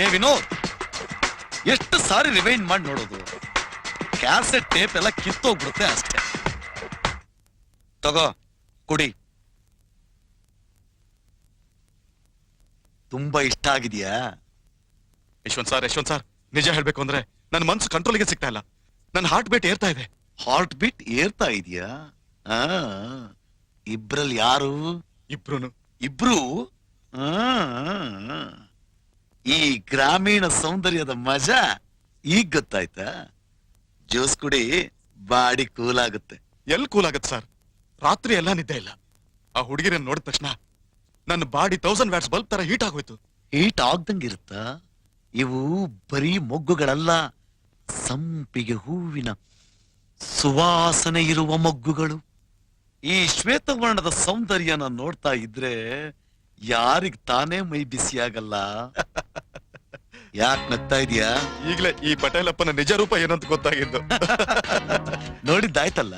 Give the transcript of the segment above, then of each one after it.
ಏ ವಿನೋದ್, ಎಷ್ಟು ಸಾರಿ ರಿವೈಂಡ್ ಮಾಡಿ ನೋಡೋದು, ಕ್ಯಾಸೆಟ್ ಟೇಪ್ ಎಲ್ಲ ಕಿತ್ತೋಗ್ಬಿಡುತ್ತೆ ಅಷ್ಟೇ. ತಗೋ ಕುಡಿ. ತುಂಬಾ ಇಷ್ಟ ಆಗಿದ್ಯಾ? ಯಶವಂತ್ ಸರ್, ನಿಜ ಹೇಳ್ಬೇಕು ಅಂದ್ರೆ ನನ್ನ ಮನ್ಸು ಕಂಟ್ರೋಲ್ಗೆ ಸಿಗ್ತಾ ಇಲ್ಲ. ನನ್ನ ಹಾರ್ಟ್ ಬೀಟ್ ಏರ್ತಾ ಇದೆ. ಹಾರ್ಟ್ ಬೀಟ್ ಏರ್ತಾ ಇದೆಯಾ? ಇಬ್ರಲ್ಲಿ ಯಾರು? ಇಬ್ರು. ಈ ಗ್ರಾಮೀಣ ಸೌಂದರ್ಯದ ಮಜಾ ಈಗ ಗೊತ್ತಾಯ್ತಾ? ಜ್ಯೂಸ್ ಕುಡಿ, ಬಾಡಿ ಕೂಲ್ ಆಗುತ್ತೆ. ಎಲ್ಲಿ ಕೂಲ್ ಆಗತ್ತೆ ಸರ್? ರಾತ್ರಿ ಎಲ್ಲ ನಿದ್ದೆ ಇಲ್ಲ. ಆ ಹುಡುಗಿರನ್ನ ನೋಡಿದ ತಕ್ಷಣ ನನ್ನ ಬಾಡಿ 1000 ವ್ಯಾಟ್ಸ್ ಬಲ್ಬ್ ತರ ಹೀಟ್ ಆಗೋಯ್ತು. ಹೀಟ್ ಆಗ್ದಂಗಿರುತ್ತ? ಇವು ಬರೀ ಮೊಗ್ಗುಗಳಲ್ಲ, ಸಂಪಿಗೆ ಹೂವಿನ ಸುವಾಸನೆ ಇರುವ ಮೊಗ್ಗುಗಳು. ಈ ಶ್ವೇತವರ್ಣದ ಸೌಂದರ್ಯನ ನೋಡ್ತಾ ಇದ್ರೆ ಯಾರಿಗ್ ತಾನೇ ಮೈ ಬಿಸಿಯಾಗಲ್ಲ? ಯಾಕೆ ನಗ್ತಾ ಇದೀಯಾ? ಈಗಲೇ ಈ ಪಟೇಲಪ್ಪನ ನಿಜ ರೂಪ ಏನಂತ ಗೊತ್ತಾಗಿದ್ದು. ನೋಡಿದ್ದಾಯ್ತಲ್ಲ.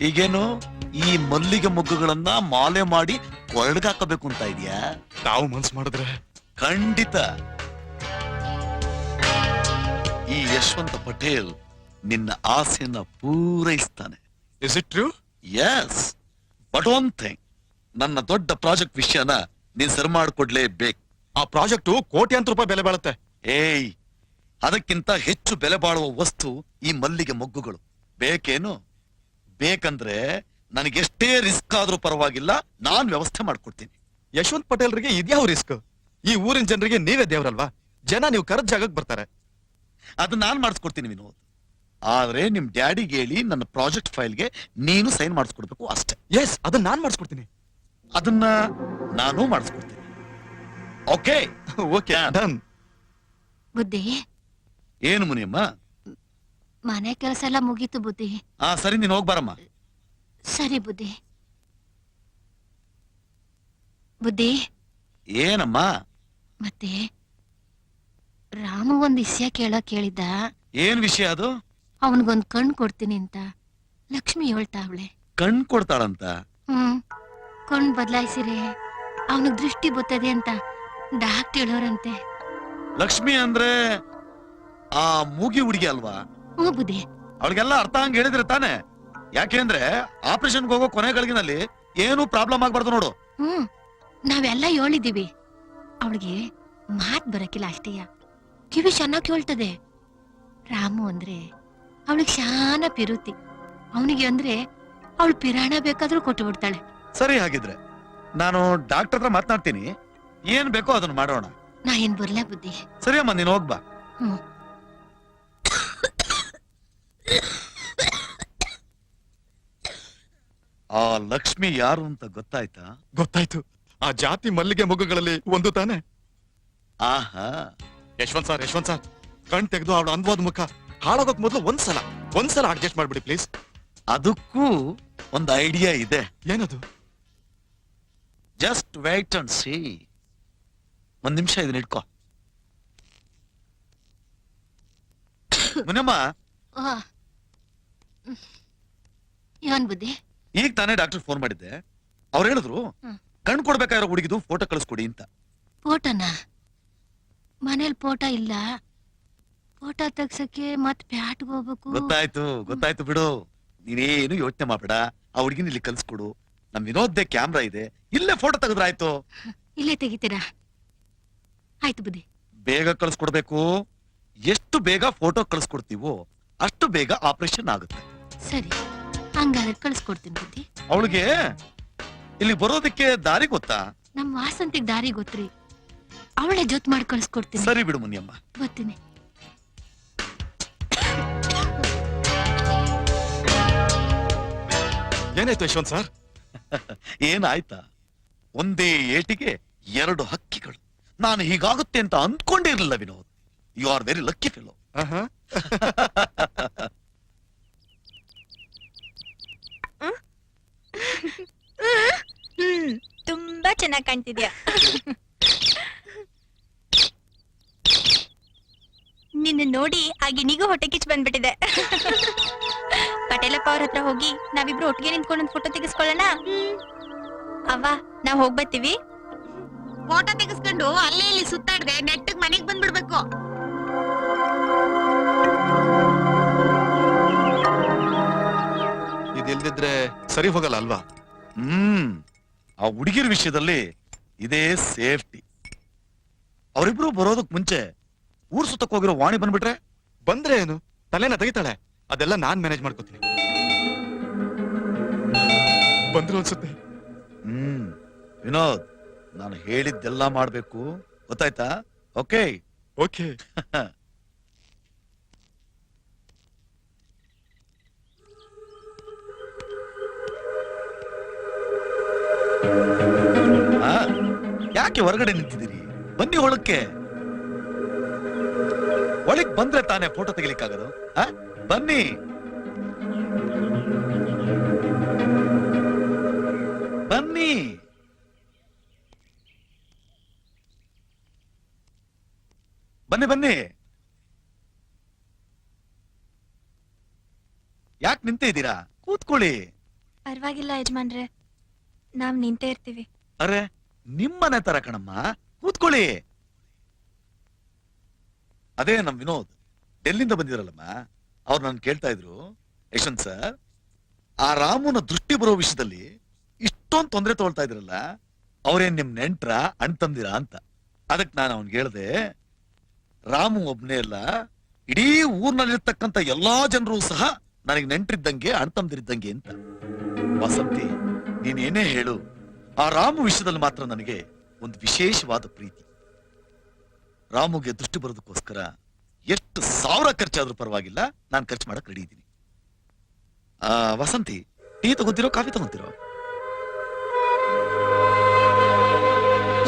ಈಗೇನು ಈ ಮಲ್ಲಿಗೆ ಮೊಗ್ಗುಗಳನ್ನ ಮಾಲೆ ಮಾಡಿ ಕೊರಡ್ಗಾಕಬೇಕು ಅಂತ ಇದೆಯಾ? ತಾವು ಮನ್ಸು ಮಾಡಿದ್ರೆ ಖಂಡಿತ. ಈ ಯಶವಂತ ಪಟೇಲ್ ನಿನ್ನ ಆಸೆಯನ್ನ ಪೂರೈಸ್ತಾನೆ. Is it true? Yes, but one thing, ನನ್ನ ದೊಡ್ಡ ಪ್ರಾಜೆಕ್ಟ್ ವಿಷಯನ ನೀನ್ ಸರಿ ಮಾಡ್ಕೊಡ್ಲೇಬೇಕು. ಆ ಪ್ರಾಜೆಕ್ಟು ಕೋಟ್ಯಾಂತರ ರೂಪಾಯಿ ಬೆಲೆ ಬಾಳುತ್ತೆ. ಏಯ್, ಅದಕ್ಕಿಂತ ಹೆಚ್ಚು ಬೆಲೆ ಬಾಳುವ ವಸ್ತು ಈ ಮಲ್ಲಿಗೆ ಮೊಗ್ಗುಗಳು. ಬೇಕೇನು? ಬೇಕಂದ್ರೆ ನನಗೆಷ್ಟೇ ರಿಸ್ಕ್ ಆದ್ರೂ ಪರವಾಗಿಲ್ಲ, ನಾನ್ ವ್ಯವಸ್ಥೆ ಮಾಡ್ಕೊಡ್ತೀನಿ. ಯಶವಂತ್ ಪಟೇಲ್ರಿಗೆ ಇದ್ಯಾವ ರಿಸ್ಕ್? ಈ ಊರಿನ ಜನರಿಗೆ ನೀವೇ ದೇವ್ರಲ್ವಾ? ಜನ ನೀವು ಕರೆದ ಜಾಗಕ್ಕೆ ಬರ್ತಾರೆ. ಅದನ್ನ ನಾನ್ ಮಾಡಿಸ್ಕೊಡ್ತೀನಿ ವಿನೋದ್. ಆದ್ರೆ ನಿಮ್ ಡ್ಯಾಡಿಗೆ ಹೇಳಿ ನನ್ನ ಪ್ರಾಜೆಕ್ಟ್ ಫೈಲ್ಗೆ ನೀನು ಸೈನ್ ಮಾಡಿಸ್ಕೊಡ್ಬೇಕು ಅಷ್ಟೇ. ಎಸ್, ಅದನ್ನ ನಾನ್ ಮಾಡಿಸ್ಕೊಡ್ತೀನಿ. ಅದನ್ನ ನಾನು ಮಾಡಿಸ್ಕೊಡ್ತೀನಿ. Okay okay, done. ಬುದ್ಧಿ, ಏನು ಮುನಿಯಮ್ಮ? ಮನೆ ಕೆಲಸ ಎಲ್ಲ ಮುಗೀತು ಬುದ್ಧಿ. ಸರಿ, ನೀನ್ ಹೋಗ್ಬಾರಮ್ಮ. ಸರಿ ಬುದ್ಧಿ. ಬುದ್ಧಿ. ಏನಮ್ಮ? ಮತ್ತೆ ರಾಮು ಒಂದ್ ವಿಷಯ ಕೇಳಿದ್ದ. ಏನ್ ವಿಷಯ ಅದು? ಅವನಿಗೊಂದ್ ಕಣ್ ಕೊಡ್ತೀನಿ ಅಂತ ಲಕ್ಷ್ಮಿ ಹೇಳ್ತಾವಳೆ. ಕಣ್ ಕೊಡ್ತಾಳಂತ? ಕಣ್ ಬದಲಾಯಿಸಿರೆ ಅವನಿಗೆ ದೃಷ್ಟಿ ಬರ್ತದೆ ಅಂತ ಡಾಕ್ಟರ್ ಹೇಳೋರಂತೆ. ಲಕ್ಷ್ಮಿ ಅಂದ್ರೆ ಆ ಮೂಗಿ ಹುಡುಗಿ ಅಲ್ವಾ? ಹ್ಞೂ ಬುದ್ಧಿ. ಅವಳಿಗೆಲ್ಲ ಅರ್ಥ ಹಂಗ ಹೇಳಿದ್ರೆ ತಾನೆ. ಯಾಕೆಂದ್ರೆ ಆಪರೇಷನ್ಗೆ ಹೋಗೋ ಕೊನೆ ಗಳಿಗೆನಲ್ಲಿ ಏನು ಪ್ರಾಬ್ಲಮ್ ಆಗ್ಬಾರ್ದು ನೋಡು. ನಾವೆಲ್ಲ ಹೇಳಿದೀವಿ. ಅವಳಿಗೆ ಮಾತ್ ಬರಕಿಲ್ಲ ಅಷ್ಟೇಯ, ಕಿವಿ ಚೆನ್ನಾಗಿ ಕೇಳ್ತದೆ. ರಾಮು ಅಂದ್ರೆ ಅವಳಿಗೆ ಶಾನ ಪಿರುತಿ. ಅವನಿಗೆ ಅಂದ್ರೆ ಅವಳು ಪಿರಾಣ ಬೇಕಾದ್ರೂ ಕೊಟ್ಟು ಬಿಡ್ತಾಳೆ. ಸರಿ, ಹಾಗಿದ್ರೆ ನಾನು ಡಾಕ್ಟರ್ ಹತ್ರ ಮಾತನಾಡ್ತೀನಿ. ಏನ್ ಬೇಕೋ ಅದನ್ನ ಮಾಡೋಣ. ನಾ ಏನ್ ಬರ್ಲ ಬುದ್ಧಿ? ಸರಿ ಅಮ್ಮ, ನೀನ್ ಹೋಗ್ಬಾ. ಆ ಲಕ್ಷ್ಮಿ ಯಾರು ಅಂತ ಗೊತ್ತಾಯ್ತಾ? ಗೊತ್ತಾಯ್ತು. ಆ ಜಾತಿ ಮಲ್ಲಿಗೆ ಮೊಗ್ಗುಗಳಲ್ಲಿ ಒಂದು ತಾನೆ. ಆಹಾ, ಯಶವಂತ್ ಸರ್, ಕಣ್ ತೆಗೆದು ಅವಳ ಅಂದವಾದ ಮುಖ ಹಾಳಾಗೋಕ್ ಮೊದಲು ಒಂದ್ಸಲ ಅಡ್ಜಸ್ಟ್ ಮಾಡ್ಬಿಡಿ ಪ್ಲೀಸ್. ಅದಕ್ಕೂ ಒಂದು ಐಡಿಯಾ ಇದೆ. ಏನದು? Just wait and see. ಒಂದ್ ನಿಮಿಷ ಇದನ್ನ ಇಟ್ಕೋ. ಮುನಿಯಮ್ಮ, ಏನ್ ಬುದ್ಧಿ? ಈಗ ತಾನೇ ಡಾಕ್ಟರ್ ಫೋನ್ ಮಾಡಿದ್ದೆ. ಅವ್ರು ಹೇಳಿದ್ರು ಕಣ್ ಕೊಡ್ಬೇಕಾಗಿರೋ ಹುಡುಗಿದು ಫೋಟೋ ಕಳಿಸ್ಕೊಡಿ ಅಂತ. ಫೋಟೋನ? ಮನೇಲಿ ಫೋಟೋ ಇಲ್ಲ. ಫೋಟೋ ತೆಗ್ಸಕ್ಕೆ ಮತ್ ಪ್ಯಾಟ್ಗೆ ಹೋಗ್ಬೇಕು. ಗೊತ್ತಾಯ್ತು ಬಿಡು. ನೀನೇನು ಯೋಚನೆ ಮಾಡ್ಬೇಡ. ಆ ಹುಡುಗಿನ ಇಲ್ಲಿ ಕಲ್ಸ್ಕೊಡು. ನಮ್ ವಿನೋದ್ದೇ ಕ್ಯಾಮ್ರಾ ಇದೆ, ಇಲ್ಲೇ ಫೋಟೋ ತೆಗೆದ್ರೆ ಆಯ್ತು. ಇಲ್ಲೇ ತೆಗಿತೀರಾ? ಆಯ್ತು ಬುದ್ಧಿ. ಬೇಗ ಕಳ್ಸ್ಕೊಡ್ಬೇಕು. ಎಷ್ಟು ಬೇಗ ಫೋಟೋ ಕಳ್ಸ್ಕೊಡ್ತೀವೋ ಅಷ್ಟು ಬೇಗ ಆಪರೇಷನ್ ಆಗುತ್ತೆ. ಸರಿ, ಹಂಗಾದ್ರೆ ಕಳ್ಸ್ಕೊಡ್ತೀನಿ ಬುದ್ಧಿ. ಅವಳಿಗೆ ಇಲ್ಲಿ ಬರೋದಕ್ಕೆ ದಾರಿ ಗೊತ್ತಾ? ನಮ್ ವಾಸಂತಿಗ್ ದಾರಿ ಗೊತ್ತ್ರಿ. ಅವಳೆ ಜೊತೆ ಮಾಡಿ ಕಳ್ಸ್ಕೊಡ್ತೀನಿ. ಸರಿ ಬಿಡು ಮುನಿಯಮ್ಮ, ಬರ್ತೀನಿ. ಏನಾಯ್ತು ಯಶವಂತ್ ಸರ್? ಏನಾಯ್ತಾ? ಒಂದೇ ಏಟಿಗೆ 2 ಹಕ್ಕಿಗಳು. ನಾನು ಹೀಗಾಗುತ್ತೆ ಅಂತ ಅಂದ್ಕೊಂಡಿರ್ಲಿಲ್ಲ Vinod. You are very lucky fellow. ತುಂಬಾ ಚೆನ್ನಾಗಿ ಕಾಣ್ತಿದ್ಯಾ. ನಿನ್ನ ನೋಡಿ ಆಗಿನಿಗೂ ಹೊಟ್ಟೆ ಕಿಚ್ಚು ಬಂದ್ಬಿಟ್ಟಿದೆ. ಪಟೇಲಪ್ಪ ಅವ್ರ ಹತ್ರ ಹೋಗಿ ನಾವಿಬ್ರು ಒಟ್ಟಿಗೆ ನಿಂತ್ಕೊಂಡು ಒಂದು ಫೋಟೋ ತೆಗೆಸ್ಕೊಳ್ಳೋಣ. ಅವ್ವ, ನಾವ್ ಹೋಗ್ಬರ್ತೀವಿ. ಫೋಟೋ ತೆಗೆಸ್ಕೊಂಡು ಅಲ್ಲೇ ಇಲ್ಲಿ ಸುತ್ತಾಡ್ದೆ ನೆಟ್ಟಗ್ ಮನೆಗ್ ಬಂದ್ಬಿಡ್ಬೇಕು. ಇದಿಲ್ದಿದ್ರೆ ಸರಿ ಹೋಗಲ್ಲ ಅಲ್ವಾ? ಆ ಹುಡುಗಿರ ವಿಷಯದಲ್ಲಿ ಇದೇ ಸೇಫ್ಟಿ. ಅವರಿಬ್ರು ಬರೋದಕ್ ಮುಂಚೆ ಊರ್ ಸುತ್ತಕ್ ಹೋಗಿರೋ ವಾಣಿ ಬಂದ್ಬಿಟ್ರೆ ಬಂದ್ರೆ ಏನು, ತಲೆನ ತೆಗಿತಾಳೆ. ಅದೆಲ್ಲ ನಾನ್ ಮ್ಯಾನೇಜ್ ಮಾಡ್ಕೋತೀನಿ. ಬಂದ್ರು ಅನ್ಸುತ್ತೆ. ವಿನೋದ್, ನಾನು ಹೇಳಿದ್ದೆಲ್ಲ ಮಾಡ್ಬೇಕು, ಗೊತ್ತಾಯ್ತಾ? Okay okay. ಯಾಕೆ ಹೊರಗಡೆ ನಿಂತಿದ್ದೀರಿ? ಬನ್ನಿ ಒಳಕ್ಕೆ. ಒಳಗ್ ಬಂದ್ರೆ ತಾನೇ ಫೋಟೋ ತೆಗಿಲಿಕ್ಕಾಗದು. ಬನ್ನಿ. ಬನ್ನಿ. ಬನ್ನಿ ಬನ್ನಿ. ಯಾಕೆ ನಿಂತೇ ಇದ್ದೀರಾ? ಕೂತ್ಕೊಳ್ಳಿ. ಪರವಾಗಿಲ್ಲ ಯಜಮಾನ್ರೆ, ನಾವ್ ನಿಂತೇ ಇರ್ತೀವಿ. ಅರೆ, ನಿಮ್ಮನೆ ತರ ಕಣಮ್ಮ, ಕೂತ್ಕೊಳ್ಳಿ. ಅದೇ ನಮ್ ವಿನೋದ್ ಡೆಲ್ಲಿಂದ ಬಂದಿರಲ್ಲಮ್ಮ, ಅವ್ರು ನನ್ ಕೇಳ್ತಾ ಇದ್ರು, ಯಶವಂತ್ ಸರ್, ಆ ರಾಮುನ ದೃಷ್ಟಿ ಬರೋ ವಿಷಯದಲ್ಲಿ ಇಷ್ಟೊಂದು ತೊಂದರೆ ತಗೊಳ್ತಾ ಇದ್ರಲ್ಲ, ಅವ್ರೇನ್ ನಿಮ್ ನೆಂಟ್ರ ಅಣ್ತಂದಿರ ಅಂತ. ಅದಕ್ ನಾನು ಅವ್ನ್ಗೆ ಹೇಳ್ದೆ, ರಾಮು ಒಬ್ನೇ ಅಲ್ಲ, ಇಡೀ ಊರ್ನಲ್ಲಿರ್ತಕ್ಕಂಥ ಎಲ್ಲಾ ಜನರು ಸಹ ನನಗೆ ನೆಂಟ್ರಿದ್ದಂಗೆ ಅಣ್ತಂದಿರಿದ್ದಂಗೆ ಅಂತ. ವಸಂತಿ, ನೀನೇನೇ ಹೇಳು, ಆ ರಾಮು ವಿಷಯದಲ್ಲಿ ಮಾತ್ರ ನನಗೆ ಒಂದು ವಿಶೇಷವಾದ ಪ್ರೀತಿ. ರಾಮುಗೆ ದೃಷ್ಟಿ ಬರೋದಕ್ಕೋಸ್ಕರ ಎಷ್ಟು ಸಾವಿರ ಖರ್ಚಾದ್ರೂ ಪರವಾಗಿಲ್ಲ, ನಾನು ಖರ್ಚು ಮಾಡಕ್ ರೆಡಿ ಇದ್ದೀನಿ. ವಸಂತಿ, ಟೀ ತಗೊಂತಿರೋ ಕಾಫಿ ತಗೊಂತಿರೋ?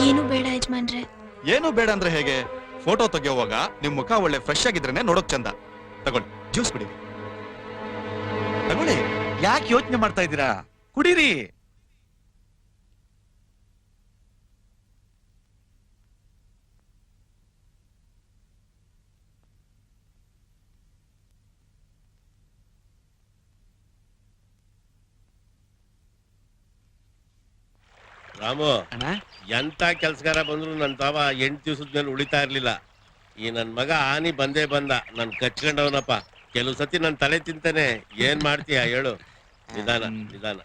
ಏನು ಬೇಡ ಯಜಮಾನ್ರೆ. ಏನು ಬೇಡ ಅಂದ್ರೆ ಹೇಗೆ? ಫೋಟೋ ತೆಗೆಯುವಾಗ ನಿಮ್ ಮುಖ ಒಳ್ಳೆ ಫ್ರೆಶ್ ಆಗಿದ್ರೇನೆ ನೋಡೋಕ್ ಚಂದ. ತಗೊಳ್ಳಿ, ಜ್ಯೂಸ್ ಕುಡೀರಿ. ತಗೊಳ್ಳಿ. ಯಾಕೆ ಯೋಚನೆ ಮಾಡ್ತಾ ಇದ್ದೀರಾ? ಕುಡೀರಿ. ರಾಮು, ಎಂತ ಕೆಲ್ಸಗಾರ ಬಂದ್ರು ನನ್ ತಾವ 8 ದಿವಸದ ಮೇಲೆ ಉಳಿತಾ ಇರ್ಲಿಲ್ಲ. ಈ ನನ್ ಮಗ ಆನಿ ಬಂದೇ ಬಂದ, ನನ್ ಕಚ್ಕೊಂಡವನಪ್ಪ. ಕೆಲವು ಸತಿ ನನ್ ತಲೆ ತಿಂತಾನೆ. ಏನ್ ಮಾಡ್ತೀಯ ಹೇಳು? ನಿಧಾನ ನಿಧಾನ.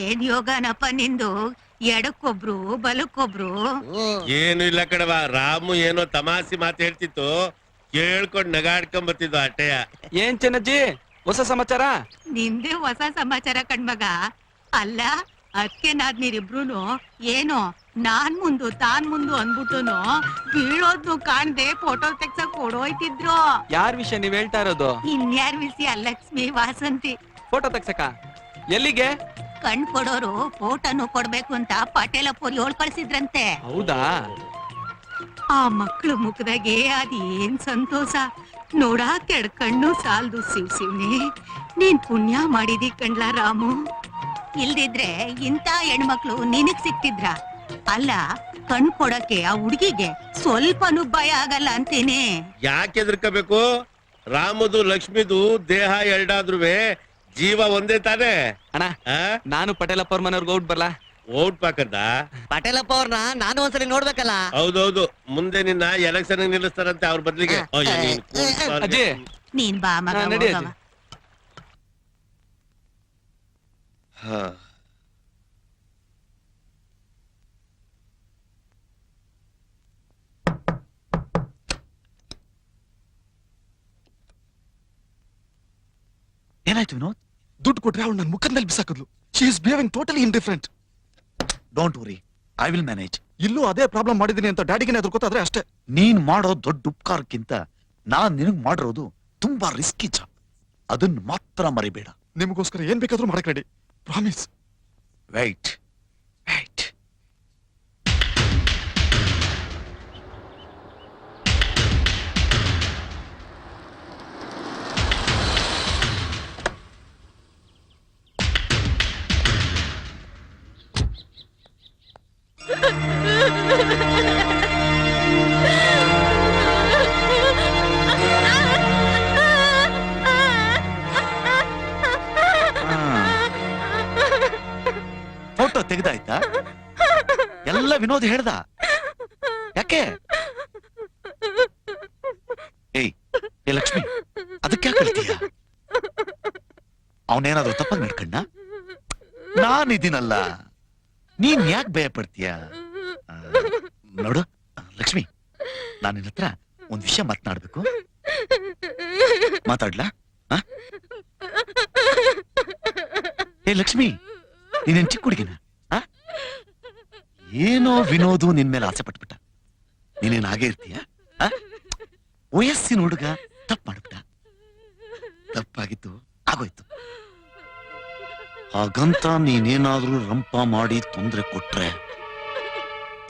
ಏನ್ ಯೋಗನಪ್ಪ ನಿಂದು? ಎಡಕ್ಕೊಬ್ರು ಬಲಕ್ಕೊಬ್ರು. ಏನು ಇಲ್ಲ ಕಣವ, ರಾಮು ಏನೋ ತಮಾಷೆ ಮಾತು ಹೇಳ್ತಿತ್ತು, ಕೇಳ್ಕೊಂಡ್ ನಗಾಡ್ಕೊಂಡ್ ಬರ್ತಿದ್ವು ಅಟ್ಟೆಯ. ಏನ್ ಚೆನ್ನಜ್ಜಿ, ಹೊಸ ಸಮಾಚಾರ? ನಿಂದೇ ಹೊಸ ಸಮಾಚಾರ ಕಣ್ಮಗ. ಅಲ್ಲ, ಅದಕ್ಕೆ ನೀರಿಬ್ರುನು ಏನೋ ನಾನ್ ಮುಂದು ತಾನ್ ಮುಂದು ಅಂದ್ಬಿಟ್ಟುನು ಬೀಳೋದ್ನು ಕಾಣ್ದೆ ಫೋಟೋ ತೆಗ್ಸಕ್ ಕೊಡೋಯ್ತಿದ್ರು. ಯಾರ್ ವಿಷಯ ನೀವ್ ಹೇಳ್ತಾ ಇರೋದು? ಇನ್ಯಾರ್ ವಿಷಯ? ಲಕ್ಷ್ಮಿ, ವಾಸಂತಿ. ಫೋಟೋ ತೆಗ್ಸಕ ಎಲ್ಲಿಗೆ? ಕಣ್ ಕೊಡೋರು ಫೋಟೋನು ಕೊಡ್ಬೇಕು ಅಂತ ಪಟೇಲಪ್ಪವ್ರು ಹೇಳ್ ಕಳ್ಸಿದ್ರಂತೆ. ಹೌದಾ? ಆ ಮಕ್ಳು ಮುಖದಾಗೆ ಅದೇನ್ ಸಂತೋಷ ನೋಡಾಕ್ ಕಣ್ಣು ಸಾಲ್ದು. ಶಿವ್ನಿ, ನೀನ್ ಪುಣ್ಯ ಮಾಡಿದಿ ಕಣ್ಲಾ ರಾಮು. ಇಲ್ದಿದ್ರೆ ಇಂತ ಹೆಣ್ಮಕ್ಳು ನಿನಗ್ ಸಿಕ್ತಿದ್ರ? ಅಲ್ಲ, ಕಣ್ ಕೊಡಕ್ಕೆ ಆ ಹುಡ್ಗಿಗೆ ಸ್ವಲ್ಪನೂ ಭಯ ಆಗಲ್ಲ ಅಂತೀನಿ. ಯಾಕೆ ಹೆದರ್ಕೋಬೇಕು? ರಾಮದು ಲಕ್ಷ್ಮಿದು ದೇಹ ಎರಡಾದ್ರುವೆ ಜೀವ ಒಂದೇ ತಾನೆ. ಅಣ್ಣ, ನಾನು ಪಟೇಲಪ್ಪ ಅವ್ರ ಮನೆಯವ್ರಿಗೆ ಔಟ್ ಬರ್ಲಾ? ಓಟ್ ಪಾಕಂದ ಪಟೇಲಪ್ಪ ಅವ್ರನ್ನ ನಾನು ಒಂದ್ಸಲಿ ನೋಡ್ಬೇಕಲ್ಲ. ಹೌದೌದು, ಮುಂದೆ ನಿನ್ನ ಎಲೆಕ್ಷನ್ ನಿಲ್ಲಿಸ್ತಾರಂತೆ ಅವ್ರ ಬದ್ಲಿಗೆ. ಅಜ್ಜಿ, ನೀನ್ ಬಾ ಮಗ, ನಡಿ ಹೋಗವ. ಅಜ್ಜಿ. ಏನಾಯ್ತು ವಿನೋದ್? ದುಡ್ಡು ಕೊಟ್ರೆ ಅವಳು ನನ್ನ ಮುಖದಲ್ಲಿ ಬಿಸಾಕಿದ್ಲು. She is behaving totally indifferent. Don't worry, I will manage. ಇಲ್ಲೂ ಅದೇ ಪ್ರಾಬ್ಲಮ್ ಮಾಡಿದೀನಿ ಅಂತ ಡ್ಯಾಡಿಗೆ ಎದುರ್ಕೋತಾದ್ರೆ ಅಷ್ಟೇ. ನೀನ್ ಮಾಡೋ ದೊಡ್ಡ ಉಪಕಾರಕ್ಕಿಂತ ನಾನ್ ನಿನಗ್ ಮಾಡಿರೋದು ತುಂಬಾ ರಿಸ್ಕಿ ಜಾಬ್. ಅದನ್ನ ಮಾತ್ರ ಮರಿಬೇಡ. ನಿಮಗೋಸ್ಕರ ಏನ್ ಬೇಕಾದ್ರೂ ಮಾಡಕ್ ready, promise. Wait wait. Photo ತೆಗೆದಾಯ್ತಾ? ಎಲ್ಲ ವಿನೋದ್ ಹೇಳ್ದ. ಯಾಕೆ? ಏಯ್ ಏ ಲಕ್ಷ್ಮಿ, ಅದಕ್ಕೆ ಯಾಕೆ ಹೇಳ್ತೀಯ? ಅವನೇನಾದ್ರೂ ತಪ್ಪಾಗಿ ನಡ್ಕಣ್ಣ? ನಾನಿದ್ದೀನಲ್ಲ, ನೀನ್ ಯಾಕೆ ಭಯ ಪಡ್ತೀಯ? ನೋಡು ಲಕ್ಷ್ಮಿ, ನಾನು ನಿನ್ನ ಹತ್ರ ಒಂದ್ ವಿಷಯ ಮಾತನಾಡ್ಬೇಕು. ಮಾತಾಡ್ಲಾ? ಏ ಲಕ್ಷ್ಮಿ, ನೀನೇನ್ ಚಿಕ್ಕ ಹುಡುಗಿನ? ಏನೋ ವಿನೋದು ನಿನ್ ಮೇಲೆ ಆಸೆ ಪಟ್ಬಿಟ್ಟ. ನೀನೇನ್ ಹಾಗೆ ಇರ್ತೀಯ? ವಯಸ್ಸಿನ ಹುಡುಗ ತಪ್ಪು ಮಾಡ್ಬಿಟ್ಟ. ತಪ್ಪಾಗಿತ್ತು, ಆಗೋಯ್ತು. ಹಾಗಂತ ನೀನೇನಾದ್ರೂ ರಂಪ ಮಾಡಿ ತೊಂದರೆ ಕೊಟ್ರೆ,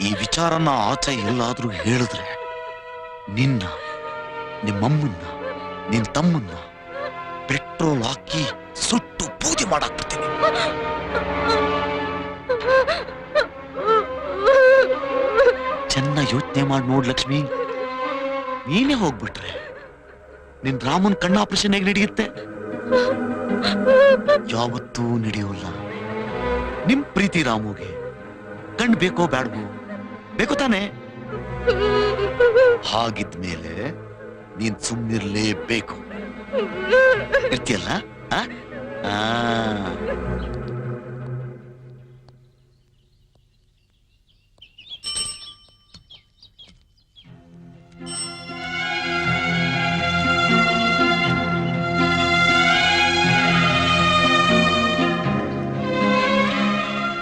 ಈ ವಿಚಾರನ ಆಚೆ ಎಲ್ಲಾದ್ರೂ ಹೇಳಿದ್ರೆ, ನಿನ್ನ, ನಿಮ್ಮಮ್ಮನ್ನ, ನಿನ್ ತಮ್ಮನ್ನ ಪೆಟ್ರೋಲ್ ಹಾಕಿ ಸುಟ್ಟು ಪೂಜೆ ಮಾಡಾಕ್ಬಿಡ್ತೀನಿ. ಚೆನ್ನಾಗಿ ಯೋಚನೆ ಮಾಡಿ ನೋಡ್ ಲಕ್ಷ್ಮಿ. ನೀನೇ ಹೋಗ್ಬಿಟ್ರೆ ನಿನ್ ರಾಮನ್ ಕಣ್ಣ ಆಪರೇಷನ್ ಹೇಗೆ ನಡೆಯುತ್ತೆ? ಯಾವತ್ತೂ ನಡೆಯೋಲ್ಲ. ನಿಮ್ ಪ್ರೀತಿ ರಾಮುಗೆ ಕಣ್ ಬೇಕೋ ಬ್ಯಾಡ್ಬೋ? ಬೇಕು ತಾನೆ? ಹಾಗಿದ್ಮೇಲೆ ನೀನ್ ಸುಮ್ನಿರ್ಲೇಬೇಕು. ಇರ್ತೀಯಲ್ಲ?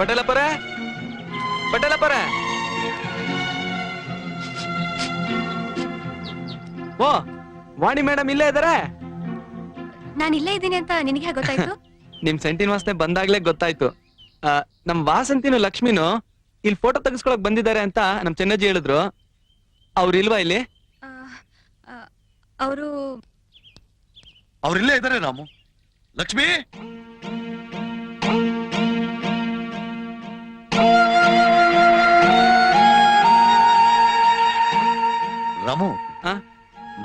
ಪಟೇಲಪ್ಪರ, ಪಟೇಲಪ್ಪರ. ಓ, ವಾಣಿ ಮೇಡಮ್ ಇಲ್ಲೇ ಇದಾರೆ? ನಾನು ಇಲ್ಲೇ ಇದ್ದೀನಿ ಅಂತ ನಿನಗೆ ಗೊತ್ತಾಯ್ತು? ನಿಮ್ ಸೆಂಟಿನ ವಾಸನೆ ಬಂದಾಗ್ಲೇ ಗೊತ್ತಾಯ್ತು. ನಮ್ ವಾಸಂತಿನು ಲಕ್ಷ್ಮಿನು ಇಲ್ಲಿ ಫೋಟೋ ತೆಗಿಸ್ಕೊಳಕ್ ಬಂದಿದ್ದಾರೆ ಅಂತ ನಮ್ ಚೆನ್ನಜ್ಜಿ ಹೇಳಿದ್ರು. ಅವ್ರು ಇಲ್ವಾ ಇಲ್ಲಿ? ಅವರು ಅವ್ರಿಲ್ಲೇ ಇದಾರೆ ರಾಮು. ಲಕ್ಷ್ಮಿ, ರಾಮು,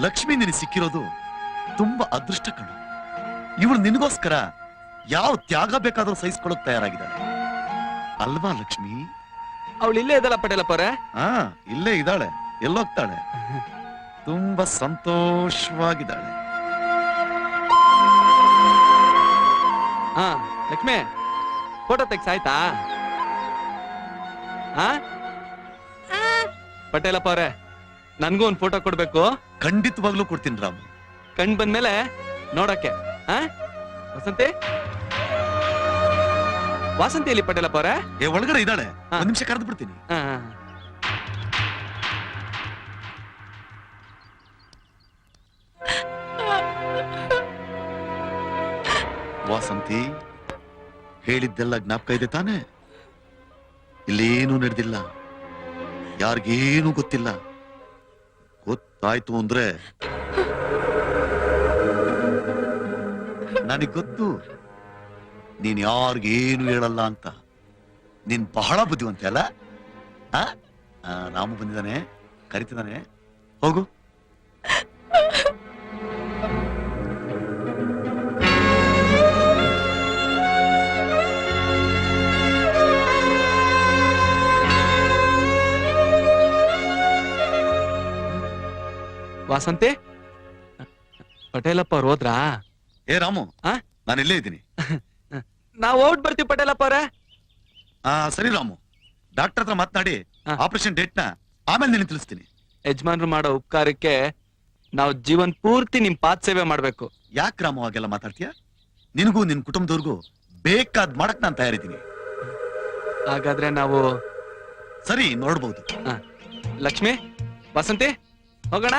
ಲಕ್ಷ್ಮಿ ನಿನಗೆ ಸಿಕ್ಕಿರೋದು ತುಂಬಾ ಅದೃಷ್ಟ ಕಣ. ಇವಳು ನಿನಗೋಸ್ಕರ ಯಾವ ತ್ಯಾಗ ಬೇಕಾದ್ರೂ ಸಹಿಸ್ಕೊಳ್ಳೋಕ್ ತಯಾರಾಗಿದ್ದಾಳೆ ಅಲ್ವಾ ಲಕ್ಷ್ಮಿ? ಅವಳು ಇಲ್ಲೇ ಇದ್ದಲ್ಲ ಪಟೇಲಪ್ಪರ? ಇಲ್ಲೇ ಇದ್ದಾಳೆ. ಎಲ್ಲೋಗ್ತಾಳೆ? ತುಂಬಾ ಸಂತೋಷವಾಗಿದ್ದಾಳೆ. ಲಕ್ಷ್ಮಿ, ಫೋಟೋ ತೆಗ್ಸಾಯ್ತಾ? ಪಟೇಲಪ್ಪ ಅವ್ರೆ, ನನ್ಗೂ ಒಂದ್ ಫೋಟೋ ಕೊಡ್ಬೇಕು. ಖಂಡಿತವಾಗ್ಲೂ ಕೊಡ್ತೀನಿ ರಾಮು. ಕಣ್ ಬಂದ್ಮೇಲೆ ನೋಡಕ್ಕೆ. ವಸಂತಿ, ವಾಸಂತಿ ಎಲ್ಲಿ ಪಟೇಲಪ್ಪ ಅವ್ರೆ? ಒಳಗಡೆ ಇದ್ದಾಳೆ. ಒಂದ್ ನಿಮಿಷ ಕರೆದು ಬಿಡ್ತೀನಿ. ವಾಸಂತಿ, ಹೇಳಿದ್ದೆಲ್ಲ ಜ್ಞಾಪಕ ಇದೆ ತಾನೆ? ಇಲ್ಲೇನೂ ನಡೆದಿಲ್ಲ, ಯಾರಿಗೇನು ಗೊತ್ತಿಲ್ಲ. ಗೊತ್ತಾಯ್ತು ಅಂದ್ರೆ ನನಗ್ ಗೊತ್ತು ನೀನ್ ಯಾರಿಗೇನು ಹೇಳಲ್ಲ ಅಂತ. ನೀನ್ ಬಹಳ ಬುದ್ಧಿವಂತೆ ಅಲ್ಲ? ರಾಮು ಬಂದಿದ್ದಾನೆ, ಕರಿತಿದ್ದಾನೆ, ಹೋಗು. ವಾಸಂತಿ, ಪಟೇಲಪ್ಪ ಅವ್ರು ಹೋದ್ರಾ? ಏ ರಾಮು, ನಾನು ಇಲ್ಲೇ ಇದ್ದೀನಿ. ನಾವು ಔಟ್ ಬರ್ತೀವಿ ಪಟೇಲಪ್ಪ ಅವ್ರೆ. ಸರಿ ರಾಮು, ಡಾಕ್ಟರ್ ಹತ್ರ ಮಾತನಾಡಿ ಆಪರೇಷನ್ ಡೇಟ್ ನ ಆಮೇಲೆ ನಿನಗೆ ತಿಳಿಸ್ತೀನಿ. ಯಜಮಾನ್ರು ಮಾಡೋ ಉಪಕಾರಕ್ಕೆ ನಾವು ಜೀವನ್ ಪೂರ್ತಿ ನಿಮ್ ಪಾದ ಸೇವೆ ಮಾಡ್ಬೇಕು. ಯಾಕೆ ರಾಮು ಹಾಗೆಲ್ಲ ಮಾತಾಡ್ತೀಯ? ನಿನಗೂ ನಿನ್ ಕುಟುಂಬದವ್ರಿಗೂ ಬೇಕಾದ್ ಮಾಡಕ್ ನಾನು ತಯಾರಿದ್ದೀನಿ. ಹಾಗಾದ್ರೆ ನಾವು ಸರಿ ನೋಡ್ಬಹುದು. ಲಕ್ಷ್ಮಿ, ವಸಂತಿ, ಹೋಗೋಣ.